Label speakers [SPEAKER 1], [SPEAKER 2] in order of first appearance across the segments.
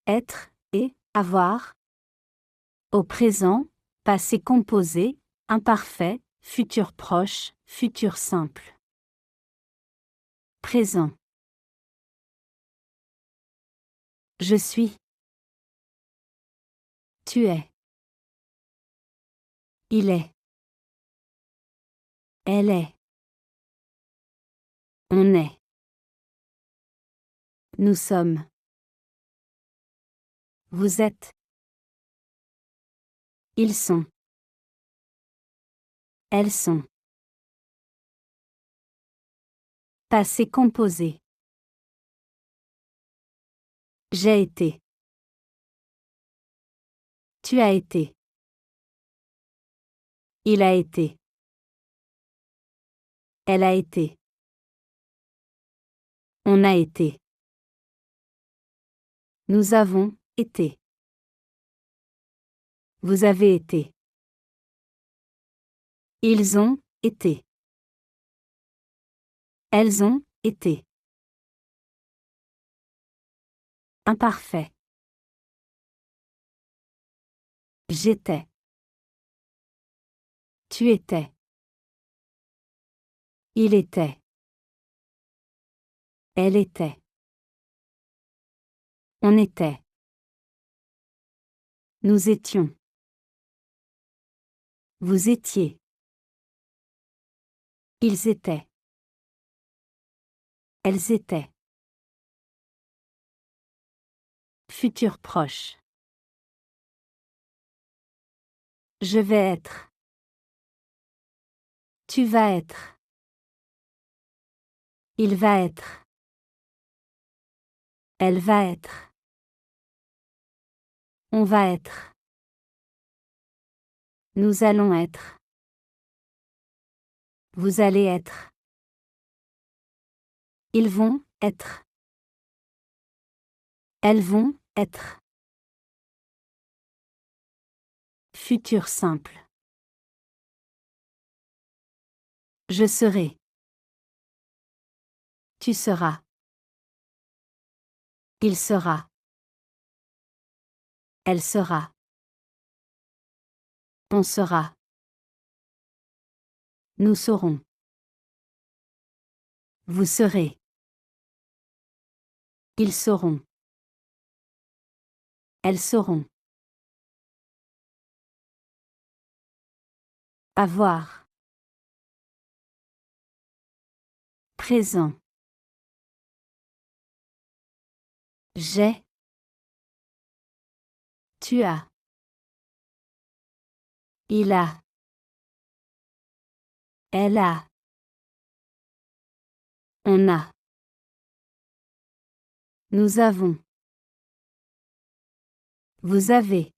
[SPEAKER 1] être et avoir. Au présent, passé composé, imparfait, futur proche, futur simple. Présent. Je suis. Tu es. Il est. Elle est. On est. Nous sommes. Vous êtes. Ils sont. Elles sont. Passé composé. J'ai été. Tu as été. Il a été. Elle a été. On a été. Nous avons été. Vous avez été. Ils ont été. Elles ont été. Imparfait. J'étais. Tu étais. Il était. Elle était. On était. Nous étions. Vous étiez. Ils étaient. Elles étaient. Futur proche. Je vais être. Tu vas être. Il va être. Elle va être. On va être. Nous allons être. Vous allez être. Ils vont être. Elles vont être. Futur simple. Je serai. Tu seras. Il sera. Elle sera. On sera. Nous serons. Vous serez. Ils seront. Elles seront. Avoir. Présent. J'ai. Tu as. Il a. Elle a. On a. Nous avons. Vous avez.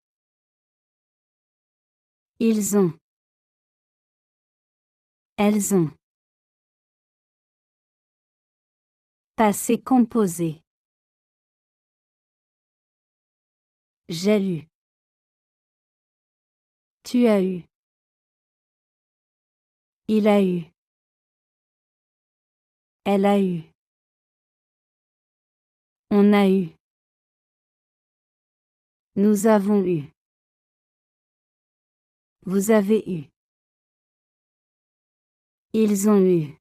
[SPEAKER 1] Ils ont. Elles ont. Passé composé. J'ai eu. Tu as eu. Il a eu. Elle a eu. On a eu. Nous avons eu. Vous avez eu. Ils ont eu.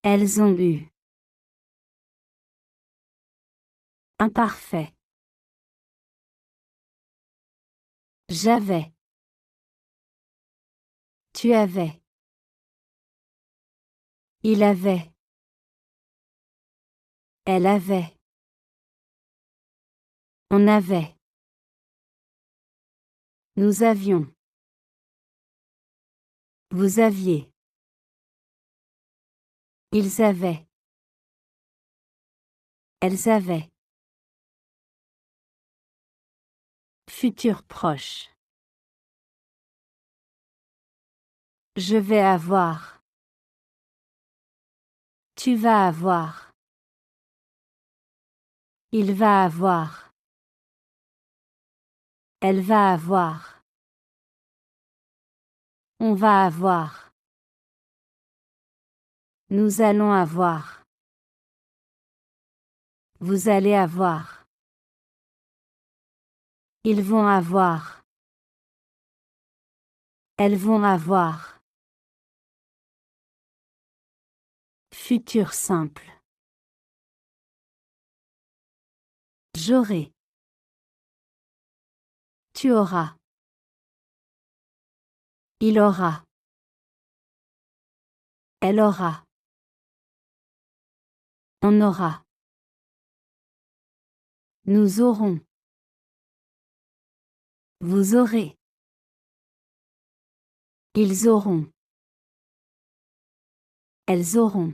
[SPEAKER 1] Elles ont eu. Imparfait. J'avais. Tu avais. Il avait. Elle avait. On avait. Nous avions. Vous aviez. Ils avaient. Elles avaient. Futur proche. Je vais avoir. Tu vas avoir. Il va avoir. Elle va avoir. On va avoir. Nous allons avoir. Vous allez avoir. Ils vont avoir. Elles vont avoir. Futur simple. J'aurai. Tu auras. Il aura. Elle aura. On aura. Nous aurons. Vous aurez. Ils auront. Elles auront.